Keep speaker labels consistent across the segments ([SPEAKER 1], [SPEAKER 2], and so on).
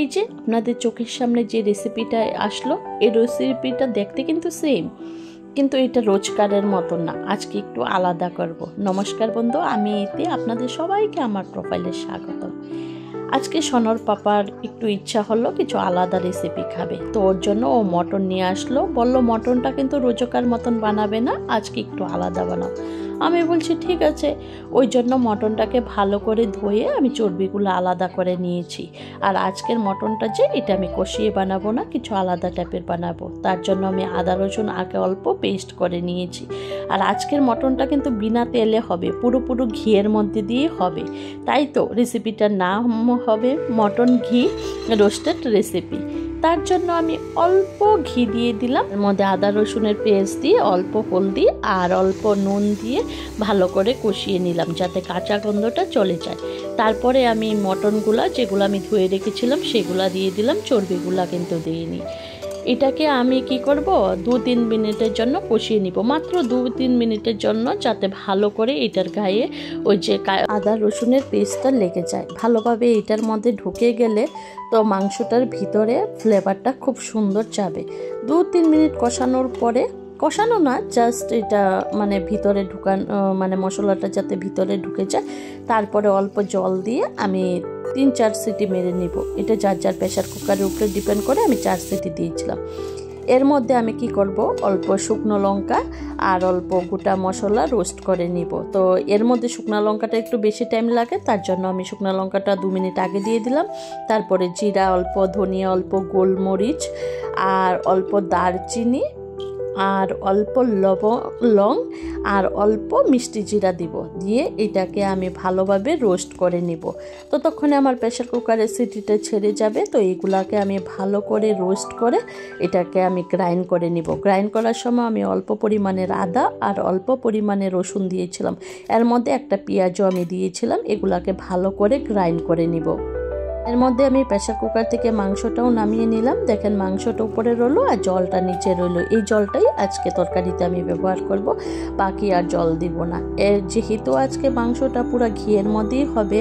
[SPEAKER 1] এই যে আপনাদের চোখের সামনে যে রেসিপিটা আসলো, এই রেসিপিটা দেখতে কিন্তু সেম, কিন্তু এটা রোজকারের মতন না। আজকে একটু আলাদা করব। নমস্কার বন্ধু, আমি এতে আপনাদের সবাইকে আমার প্রোফাইলে স্বাগত। আজকে সনর পাপার একটু ইচ্ছা হলো কিছু আলাদা রেসিপি খাবে, তো ওর জন্য ও মটন নিয়ে আসলো। বলল মটনটা কিন্তু রোজকার মতন বানাবে না, আজকে একটু আলাদা বানাও। আমি বলছি ঠিক আছে। ওই জন্য মটনটাকে ভালো করে ধুয়ে আমি চর্বিগুলো আলাদা করে নিয়েছি। আর আজকের মটনটা যে এটা আমি কষিয়ে বানাবো না, কিছু আলাদা টাইপের বানাবো। তার জন্য আমি আদা রসুন আগে অল্প পেস্ট করে নিয়েছি। আর আজকের মটনটা কিন্তু বিনা তেলে হবে, পুরো ঘিয়ের মধ্যে দিয়ে হবে। তাই তো রেসিপিটার নাম হবে মটন ঘি রোস্টেড রেসিপি। তার জন্য আমি অল্প ঘি দিয়ে দিলাম, এর মধ্যে আদা রসুনের পেস্ট দিয়ে অল্প হলদি আর অল্প নুন দিয়ে ভালো করে কষিয়ে নিলাম যাতে কাঁচা গন্ধটা চলে যায়। তারপরে আমি মটনগুলা যেগুলো আমি ধুয়ে রেখেছিলাম সেগুলা দিয়ে দিলাম, চর্বিগুলা কিন্তু দিইনি। এটাকে আমি কি করব, 2-3 মিনিটের জন্য কষিয়ে নিব, মাত্র 2-3 মিনিটের জন্য, যাতে ভালো করে এটার গায়ে ওই যে আদা রসুনের পেস্টটা লেগে যায় ভালোভাবে। এটার মধ্যে ঢুকে গেলে তো মাংসটার ভিতরে ফ্লেভারটা খুব সুন্দর যাবে। 2-3 মিনিট কষানোর পরে, কষানো না, জাস্ট এটা মানে ভিতরে মানে মশলাটা যাতে ভিতরে ঢুকে যায়, তারপরে অল্প জল দিয়ে আমি 3-4 সিটি মেরে নিব। এটা যার যার প্রেশার কুকারের উপরে ডিপেন্ড করে আমি 4 সিটি দিয়েছিলাম। এর মধ্যে আমি কি করব, অল্প শুকনো লঙ্কা আর অল্প গোটা মশলা রোস্ট করে নিব। তো এর মধ্যে শুকনো লঙ্কাটা একটু বেশি টাইম লাগে, তার জন্য আমি শুকনো লঙ্কাটা 2 মিনিট আগে দিয়ে দিলাম। তারপরে জিরা অল্প, ধনিয়া অল্প, গোলমরিচ আর অল্প দারচিনি আর অল্প লং আর অল্প মিষ্টি জিরা দিব, দিয়ে এটাকে আমি ভালোভাবে রোস্ট করে নিব। ততক্ষণে আমার প্রেশার কুকারের সিটিটা ছেড়ে যাবে। তো এইগুলাকে আমি ভালো করে রোস্ট করে এটাকে আমি গ্রাইন্ড করে নিব। গ্রাইন্ড করার সময় আমি অল্প পরিমাণের আদা আর অল্প পরিমাণে রসুন দিয়েছিলাম, এর মধ্যে একটা পেঁয়াজও আমি দিয়েছিলাম। এগুলাকে ভালো করে গ্রাইন্ড করে নিব। এর মধ্যে আমি প্রেসার কুকার থেকে মাংসটাও নামিয়ে নিলাম। দেখেন মাংসটা উপরে রইলো আর জলটা নিচে রইলো। এই জলটাই আজকে তরকারিতে আমি ব্যবহার করব, বাকি আর জল দিব না। যেহেতু আজকে মাংসটা পুরো ঘিয়ের মধ্যেই হবে,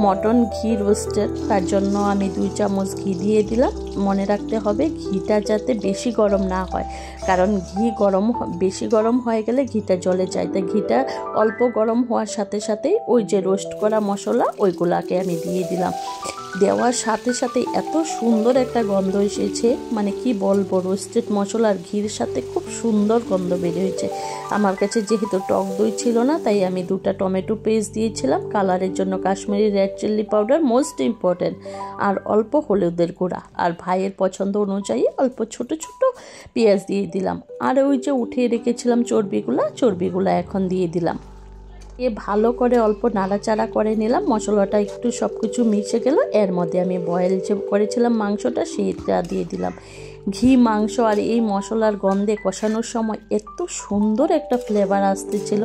[SPEAKER 1] মটন ঘি রোস্টেড, তার জন্য আমি 2 চামচ ঘি দিয়ে দিলাম। মনে রাখতে হবে ঘিটা যাতে বেশি গরম না হয়, কারণ ঘি বেশি গরম হয়ে গেলে ঘিটা জ্বলে যায়। তাই ঘিটা অল্প গরম হওয়ার সাথে সাথেই ওই যে রোস্ট করা মশলা ওইগুলাকে আমি দিয়ে দিলাম। দেওয়ার সাথে সাথে এত সুন্দর একটা গন্ধ এসেছে, মানে কি বলবো, রোস্টেড মশলার ঘির সাথে খুব সুন্দর গন্ধ বের হয়েছে। আমার কাছে যেহেতু টক দই ছিল না, তাই আমি 2টা টমেটো পেস্ট দিয়েছিলাম। কালারের জন্য Kashmiri red chilli powder most important, আর অল্প হলুদের গুঁড়া, আর ভাইয়ের পছন্দ অনুযায়ী অল্প ছোট ছোট পেঁয়াজ দিয়ে দিলাম। আর ওই যে উঠিয়ে রেখেছিলাম চর্বিগুলা এখন দিয়ে দিলাম। ভালো করে অল্প নাড়াচাড়া করে নিলাম। মশলাটা একটু সব কিছু মিশে গেল। এর মধ্যে আমি বয়েল যে করেছিলাম মাংসটা সেইটা দিয়ে দিলাম। ঘি, মাংস আর এই মশলার গন্ধে কষানোর সময় এত সুন্দর একটা ফ্লেভার আসতেছিল,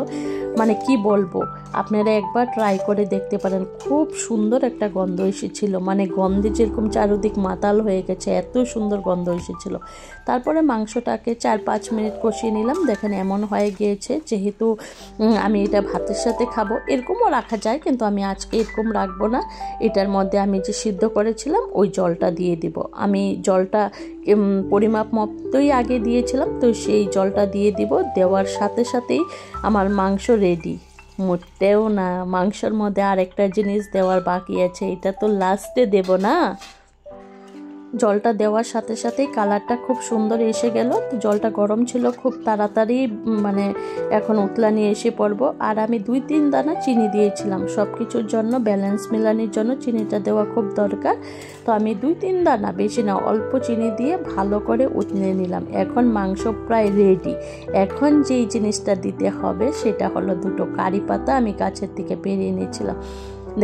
[SPEAKER 1] মানে কি বলবো, আপনারা একবার ট্রাই করে দেখতে পারেন। খুব সুন্দর একটা গন্ধ এসেছিল, মানে গন্ধে যেরকম চারদিক মাতাল হয়ে গেছে, এত সুন্দর গন্ধ এসেছিল। তারপরে মাংসটাকে 4-5 মিনিট কষিয়ে নিলাম। দেখেন এমন হয়ে গিয়েছে, যেহেতু আমি এটা ভাতের সাথে খাবো, এরকমও রাখা যায়, কিন্তু আমি আজকে এরকম রাখবো না। এটার মধ্যে আমি যে সিদ্ধ করেছিলাম ওই জলটা দিয়ে দিব। আমি জলটা পরিমাপ মতোই আগে দিয়েছিলাম, তো সেই জলটা দিয়ে দিব। দেওয়ার সাথে সাথেই আমার মাংস রেডি। মোটেও না, মাংসের মধ্যে আরেকটা জিনিস দেওয়ার বাকি আছে, এটা তো লাস্টে দেব না। জলটা দেওয়ার সাথে সাথেই কালারটা খুব সুন্দর এসে গেল। জলটা গরম ছিল, খুব তাড়াতাড়ি মানে এখন উতলানি এসে পড়বো। আর আমি 2-3 দানা চিনি দিয়েছিলাম, সব কিছুর জন্য ব্যালেন্স মেলানির জন্য চিনিটা দেওয়া খুব দরকার। তো আমি 2-3 দানা, বেশি না, অল্প চিনি দিয়ে ভালো করে উতলে নিলাম। এখন মাংস প্রায় রেডি। এখন যেই জিনিসটা দিতে হবে সেটা হলো 2টো কারি পাতা আমি গাছের থেকে পেরে এনেছিলাম।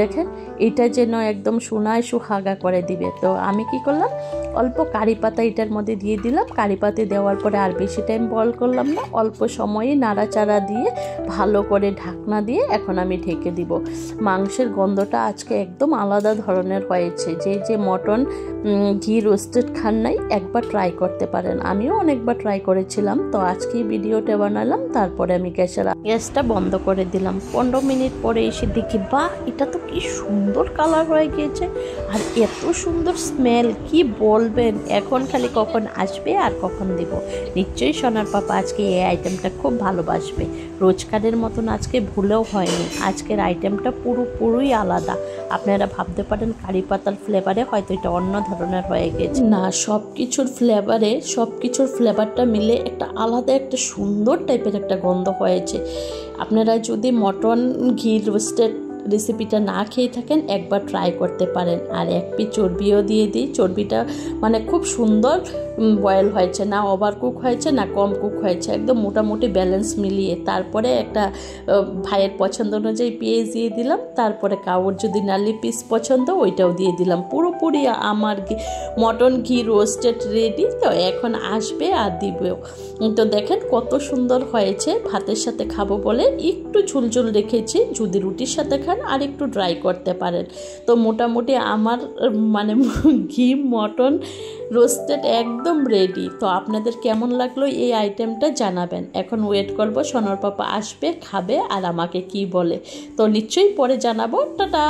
[SPEAKER 1] দেখেন এটা যেন একদম সোনায় সুহাগা করে দিবে। তো আমি কি করলাম, অল্প কারি পাতা এটার মধ্যে দিয়ে দিলাম। কারি পাতা দেওয়ার পরে আর বেশি টাইম বয়েল করলাম না, অল্প সময়ে নাড়াচাড়া দিয়ে ভালো করে ঢাকনা দিয়ে এখন আমি ঢেকে দিব। মাংসের গন্ধটা আজকে একদম আলাদা ধরনের হয়েছে। যে মটন ঘি রোস্টেড খান নাই, একবার ট্রাই করতে পারেন। আমিও অনেকবার ট্রাই করেছিলাম। তো আজকে ভিডিওটা বানালাম, তারপরে আমি গ্যাসটা বন্ধ করে দিলাম। 15 মিনিট পরে এসে দেখি, বাহ, এটা তো কি সুন্দর কালার হয়ে গিয়েছে আর এত সুন্দর স্মেল, কি বলবেন। এখন খালি কখন আসবে আর কখন দিব। নিশ্চয়ই সোনার পাপা আজকে এই আইটেমটা খুব ভালোবাসবে। রোজকারের মতন আজকে ভুলেও হয়নি। আজকের আইটেমটা পুরোপুরি আলাদা। আপনারা ভাবতে পারেন কারি পাতার ফ্লেভারে হয়তো এটা অন্য ধরনের হয়ে গেছে, না, সব কিছুর ফ্লেভারটা মিলে একটা আলাদা একটা সুন্দর টাইপের একটা গন্ধ হয়েছে। আপনারা যদি মটন ঘি রোস্টেড রেসিপিটা না খেয়ে থাকেন, একবার ট্রাই করতে পারেন। আর এক পিস চর্বিও দিয়ে দিই। চর্বিটা মানে খুব সুন্দর বয়েল হয়েছে, না ওভার কুক হয়েছে না কম কুক হয়েছে, একদম মোটামুটি ব্যালেন্স মিলিয়ে। তারপরে একটা ভাইয়ের পছন্দ অনুযায়ী পেঁয়াজ দিয়ে দিলাম। তারপরে কাউর যদি নালি পিস পছন্দ ওইটাও দিয়ে দিলাম। পুরোপুরি আমার মটন ঘি রোস্টেড রেডি। তো এখন আসবে আর দিব। তো দেখেন কত সুন্দর হয়েছে। ভাতের সাথে খাবো বলে একটু ঝুলঝুল রেখেছি, যদি রুটির সাথে খান আর একটু ড্রাই করতে পারেন। তো মোটামুটি আমার মানে ঘি মটন রোস্টেড একদম রেডি। তো আপনাদের কেমন লাগলো এই আইটেমটা জানাবেন। এখন ওয়েট করব সোনার পাপা আসবে, খাবে আর আমাকে কি বলে। তো নিশ্চয়ই পরে জানাবো। টাটা।